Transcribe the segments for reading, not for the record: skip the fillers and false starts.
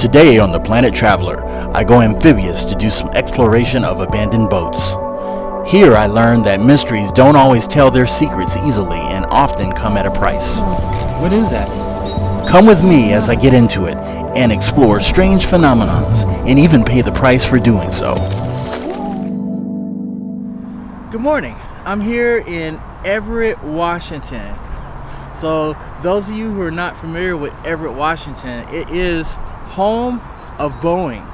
Today on the Planet Traveler, I go amphibious to do some exploration of abandoned boats. Here I learned that mysteries don't always tell their secrets easily and often come at a price. What is that? Come with me as I get into it and explore strange phenomena and even pay the price for doing so. Good morning. I'm here in Everett, Washington. So those of you who are not familiar with Everett, Washington, it is home of Boeing.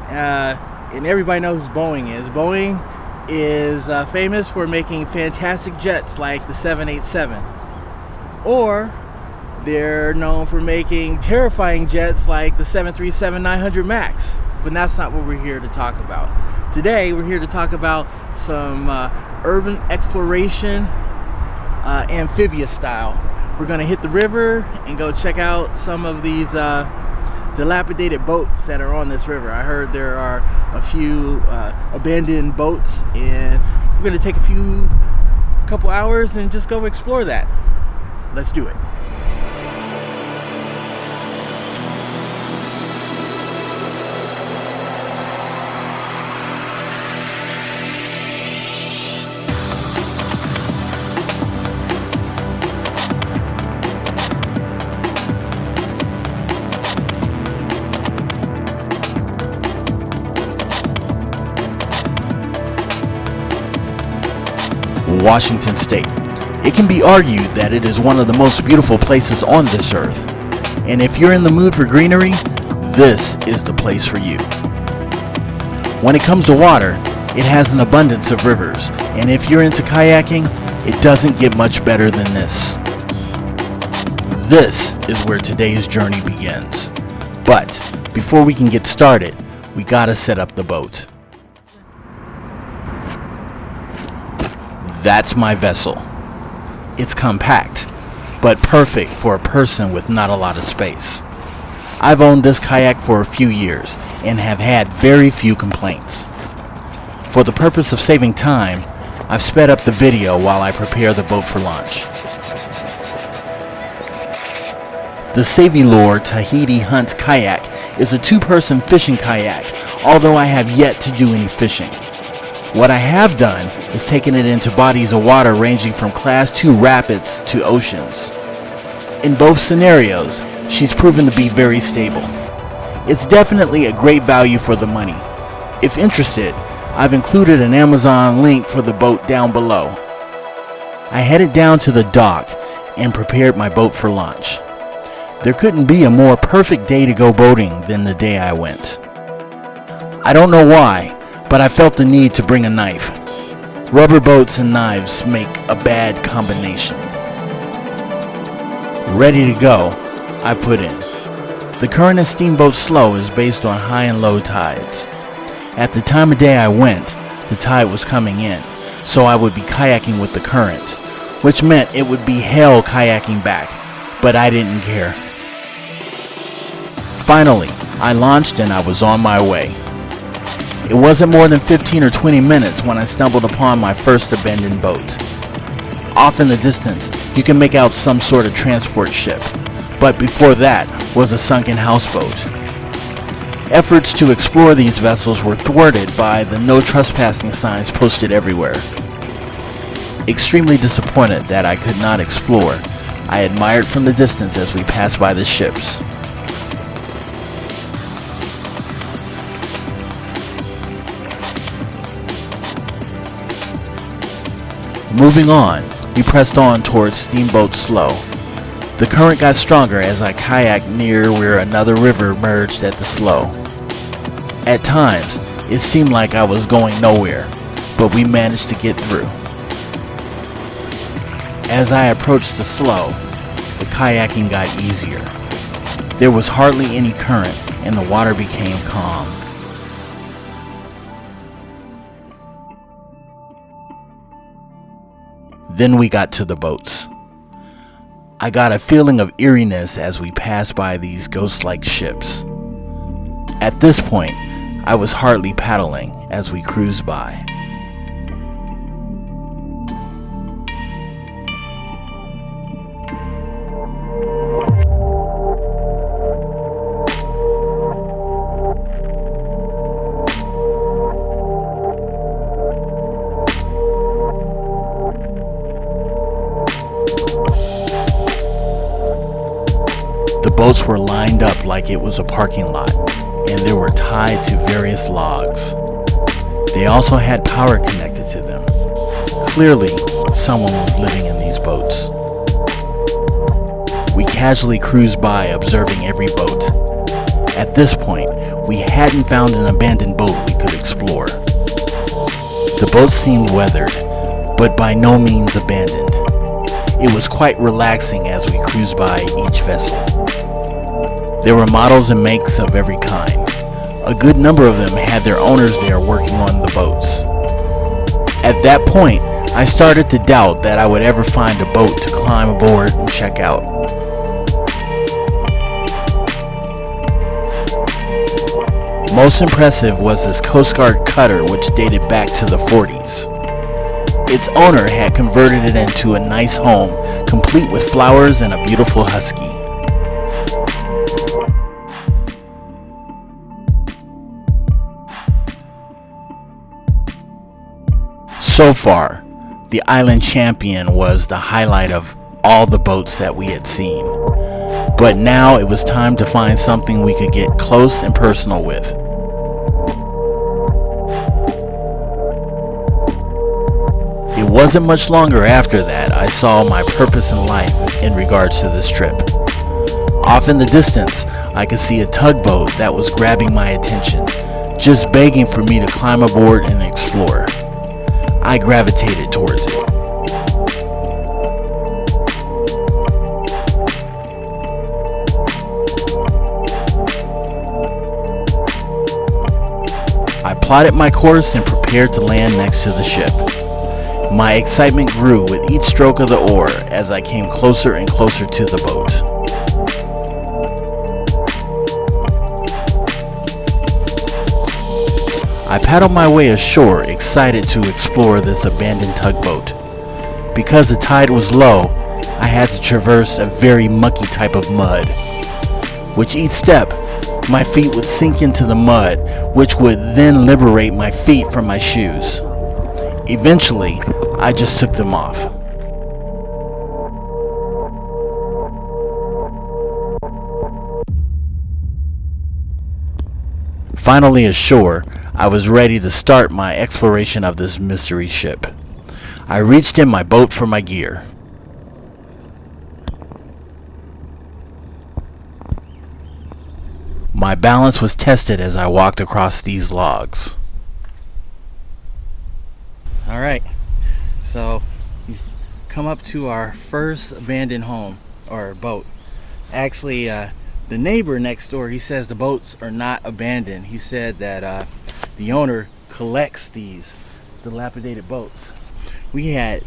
And everybody knows who Boeing is. Boeing is famous for making fantastic jets like the 787. Or they're known for making terrifying jets like the 737-900 MAX. But that's not what we're here to talk about. Today we're here to talk about some urban exploration, amphibious style. We're gonna hit the river and go check out some of these dilapidated boats that are on this river. I heard there are a few abandoned boats, and we're gonna take a couple hours and just go explore that. Let's do it. Washington State. It can be argued that it is one of the most beautiful places on this earth. And if you're in the mood for greenery, this is the place for you. When it comes to water, it has an abundance of rivers, and if you're into kayaking, it doesn't get much better than this. This is where today's journey begins. But before we can get started, we gotta set up the boat. That's my vessel. It's compact, but perfect for a person with not a lot of space. I've owned this kayak for a few years and have had very few complaints. For the purpose of saving time, I've sped up the video while I prepare the boat for launch. The Savilor Tahiti Hunt Kayak is a two-person fishing kayak, although I have yet to do any fishing. What I have done is taken it into bodies of water ranging from Class 2 rapids to oceans. In both scenarios, she's proven to be very stable. It's definitely a great value for the money. If interested, I've included an Amazon link for the boat down below. I headed down to the dock and prepared my boat for launch. There couldn't be a more perfect day to go boating than the day I went. I don't know why, but I felt the need to bring a knife. Rubber boats and knives make a bad combination. Ready to go, I put in. The current at Steamboat Slough is based on high and low tides. At the time of day I went, the tide was coming in, so I would be kayaking with the current, which meant it would be hell kayaking back, but I didn't care. Finally, I launched and I was on my way. It wasn't more than 15 or 20 minutes when I stumbled upon my first abandoned boat. Off in the distance, you can make out some sort of transport ship, but before that was a sunken houseboat. Efforts to explore these vessels were thwarted by the no trespassing signs posted everywhere. Extremely disappointed that I could not explore, I admired from the distance as we passed by the ships. Moving on, we pressed on towards Steamboat Slough. The current got stronger as I kayaked near where another river merged at the slough. At times, it seemed like I was going nowhere, but we managed to get through. As I approached the slough, the kayaking got easier. There was hardly any current and the water became calm. Then we got to the boats. I got a feeling of eeriness as we passed by these ghost-like ships. At this point, I was hardly paddling as we cruised by. The boats were lined up like it was a parking lot, and they were tied to various logs. They also had power connected to them. Clearly, someone was living in these boats. We casually cruised by, observing every boat. At this point, we hadn't found an abandoned boat we could explore. The boats seemed weathered, but by no means abandoned. It was quite relaxing as we cruised by each vessel. There were models and makes of every kind. A good number of them had their owners there working on the boats. At that point, I started to doubt that I would ever find a boat to climb aboard and check out. Most impressive was this Coast Guard cutter, which dated back to the 40s. Its owner had converted it into a nice home, complete with flowers and a beautiful husky. So far, the Island Champion was the highlight of all the boats that we had seen. But now it was time to find something we could get close and personal with. It wasn't much longer after that I saw my purpose in life in regards to this trip. Off in the distance, I could see a tugboat that was grabbing my attention, just begging for me to climb aboard and explore. I gravitated towards it. I plotted my course and prepared to land next to the ship. My excitement grew with each stroke of the oar as I came closer and closer to the boat. I paddled my way ashore, excited to explore this abandoned tugboat. Because the tide was low, I had to traverse a very mucky type of mud. With each step, my feet would sink into the mud, which would then liberate my feet from my shoes. Eventually, I just took them off. Finally ashore, I was ready to start my exploration of this mystery ship. I reached in my boat for my gear. My balance was tested as I walked across these logs. Alright, so we've come up to our first abandoned home, or boat. Actually, the neighbor next door, he says the boats are not abandoned. He said that the owner collects these dilapidated boats. We had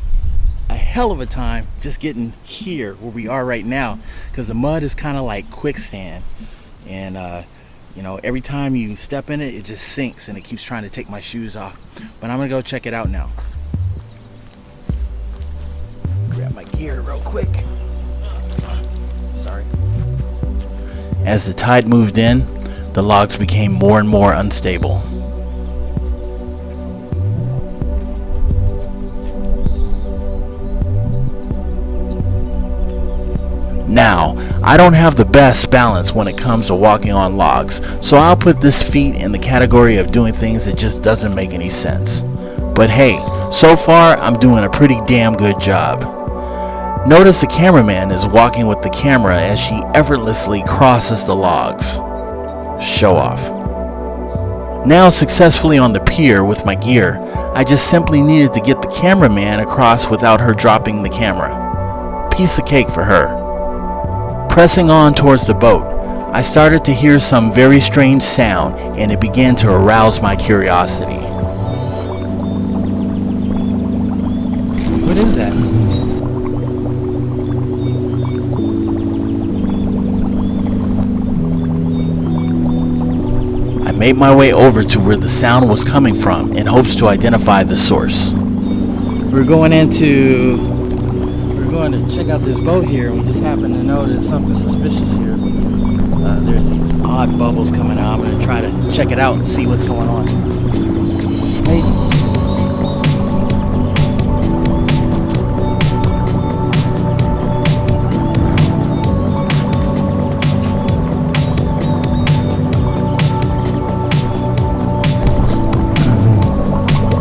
a hell of a time just getting here where we are right now, because the mud is kind of like quicksand, and you know, every time you step in it, it just sinks and it keeps trying to take my shoes off. But I'm gonna go check it out now. Grab my gear real quick. Sorry. As the tide moved in, the logs became more and more unstable. Now, I don't have the best balance when it comes to walking on logs, so I'll put this feat in the category of doing things that just doesn't make any sense. But hey, so far I'm doing a pretty damn good job. Notice the cameraman is walking with the camera as she effortlessly crosses the logs. Show off. Now successfully on the pier with my gear, I just simply needed to get the cameraman across without her dropping the camera. Piece of cake for her. Pressing on towards the boat, I started to hear some very strange sound, and it began to arouse my curiosity. What is that? I made my way over to where the sound was coming from in hopes to identify the source. We're going to check out this boat here, and we just happened to notice something suspicious here. There's these odd bubbles coming out. I'm going to try to check it out and see what's going on. Hey.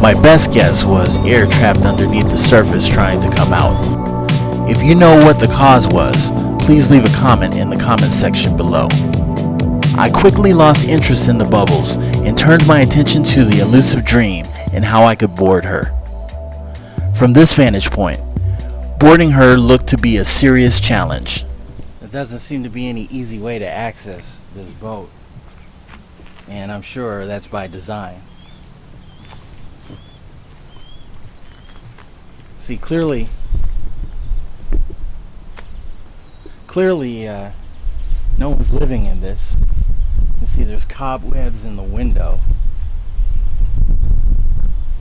My best guess was air trapped underneath the surface trying to come out. If you know what the cause was, please leave a comment in the comment section below. I quickly lost interest in the bubbles and turned my attention to the Elusive Dream and how I could board her. From this vantage point, boarding her looked to be a serious challenge. There doesn't seem to be any easy way to access this boat, and I'm sure that's by design. See, clearly, no one's living in this. You see there's cobwebs in the window.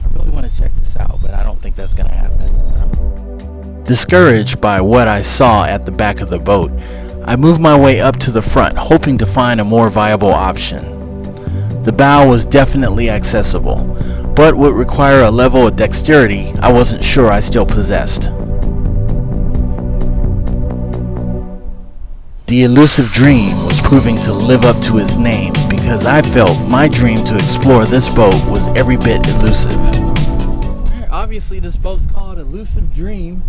I really want to check this out, but I don't think that's going to happen. Discouraged by what I saw at the back of the boat, I moved my way up to the front, hoping to find a more viable option. The bow was definitely accessible, but would require a level of dexterity I wasn't sure I still possessed. The Elusive Dream was proving to live up to its name because I felt my dream to explore this boat was every bit elusive. Obviously this boat's called Elusive Dream.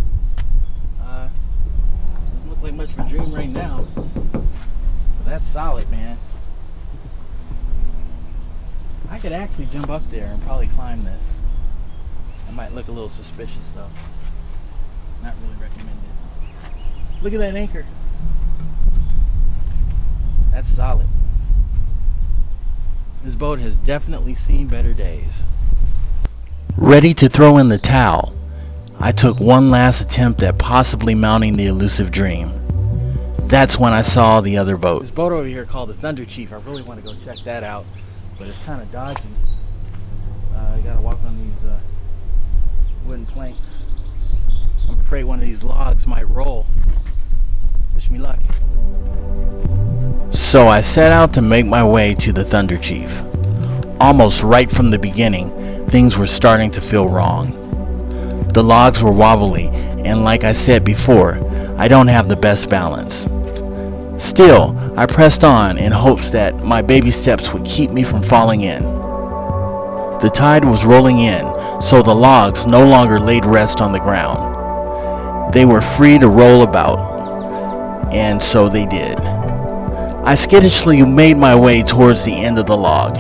Doesn't look like much of a dream right now. But that's solid, man. I could actually jump up there and probably climb this. That might look a little suspicious though. Not really recommended. Look at that anchor. That's solid. This boat has definitely seen better days. Ready to throw in the towel, I took one last attempt at possibly mounting the Elusive Dream. That's when I saw the other boat. This boat over here called the Thunder Chief. I really want to go check that out, but it's kind of dodgy. You gotta walk on these wooden planks. I'm afraid one of these logs might roll. Wish me luck. So I set out to make my way to the Thunder Chief. Almost right from the beginning, things were starting to feel wrong. The logs were wobbly, and like I said before, I don't have the best balance. Still, I pressed on in hopes that my baby steps would keep me from falling in. The tide was rolling in, so the logs no longer laid rest on the ground. They were free to roll about, and so they did. I skittishly made my way towards the end of the log.